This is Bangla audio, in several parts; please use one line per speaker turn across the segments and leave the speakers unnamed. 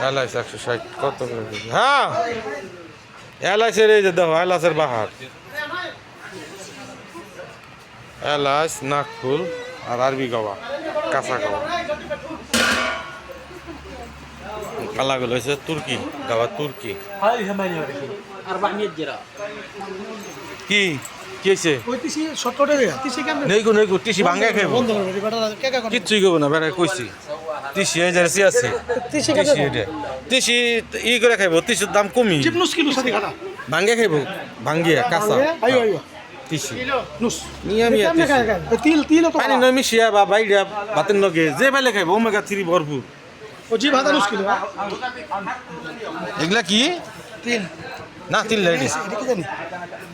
এলাইচ 160 কত করে কেজি? হ্যাঁ এলাইচের এই যে দেখো এলাচের বাহার, এলাচ, নাকফুল আর আরবি গাওয়া, কাঁচা গাওয়া। কালাগুলো হয়েছে তুর্কি গাওয়া, তুর্কি।
هاي 400 درهم
কি কি হয়েছে?
ওই তিসি 70 টাকা তিসি কেমন
নেইগো নেইগো টিসি ভাঙ্গা খাইব,
বন্ধ করে বেটা কে কে
কিচ্ছুই করবো না বেড়া কইছি। টিসি এই যে আছে
তিসি
টিসি এটা টিসি ই করে খাইব, টিসির দাম কমি,
চিপনুস কিলো সাথে খাটা
ভাঙ্গে খাইব, ভাঙ্গিয়া কাঁচা
আইও আইও
টিসি
নুস
নিয়া মিয়া
কেমনে খায় খায় তিল তিল তো
পানি নয় মিশিয়া বা বাইরা ভাতের লগে যে পাইলে খাইব, ওমেগা 3 ভরপুর।
ও জি ভাতা নুস কিলো
এগুলা কি
তিল
না? তিল লেডিস
এটা কি জানি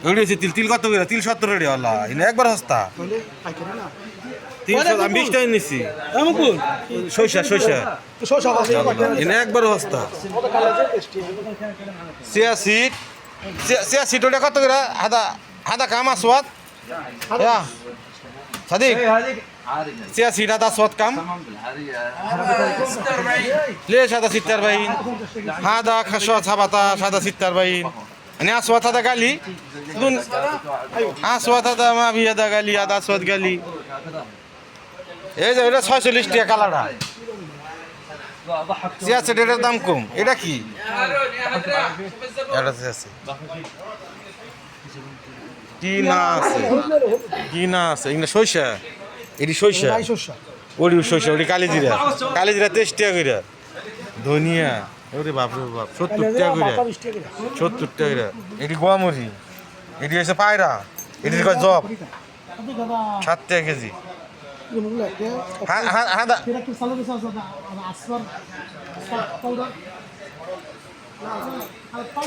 এগুলো তিল, তিল কত করে? তিল 70 রেডি আল্লাহ, ইনা একবার সস্তা।
বলে পাইকারি না
তিল আমি 20 টাকা নিছি।
আমকুল
সইসা সইসা
তো সব সব আছে পাইকারি
ইনা একবার সস্তা। সিয়াসিট সিয়াসিট ওটা কত করে? হাদা হাদা কাম আসওয়াত ইয়া সাদিক সিয়াসিট হাদা আসওয়াত কাম ليش هذا 46 هذا خشوات هبطة هذا 46 يعني أصوات هذا قال لي دون أصوات هذا ما في هذا قال لي هذا أصوات قال لي إيه ده 46 টাকা কালারটা সিয়াসেট এর দাম কম, এটা কি? এটা আছে কি না আছে, কি না আছে? এগুলো সইসা, এটি সইসা,
রাই শস্য
ওরি সইসা, ওটি কালিজিরা, কালিজিরা 23 টাকা করে, ধনিয়া ওরে বাপরে বাপ 70 টাকা করে, 70 টাকা করে। এটি গোয়ামরি, এটি হচ্ছে পায়রা, এটির কয় জব 7 টাকা কেজি। হ্যাঁ হ্যাঁ হ্যাঁ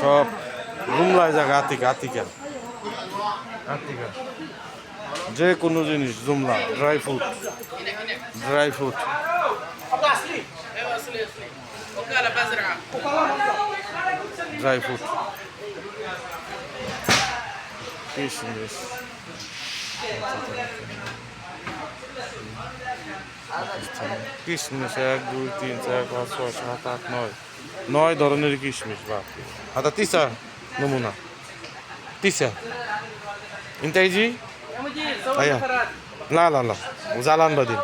সব রুমলায় জায়গা, আতিকা আতিকা আতিকা যে কোনো জিনিস জুমলা, dry fruit, dry fruit dry fruit, কিশমিশ, কিশমিশ 1 2 3 4 5 6 7 8 9 9 ধরনের কিশমিশ। বাপ হাতা তিসা নমুনা তিসা ইন্টাইজি আয়া লা লা লা জালান বাদিন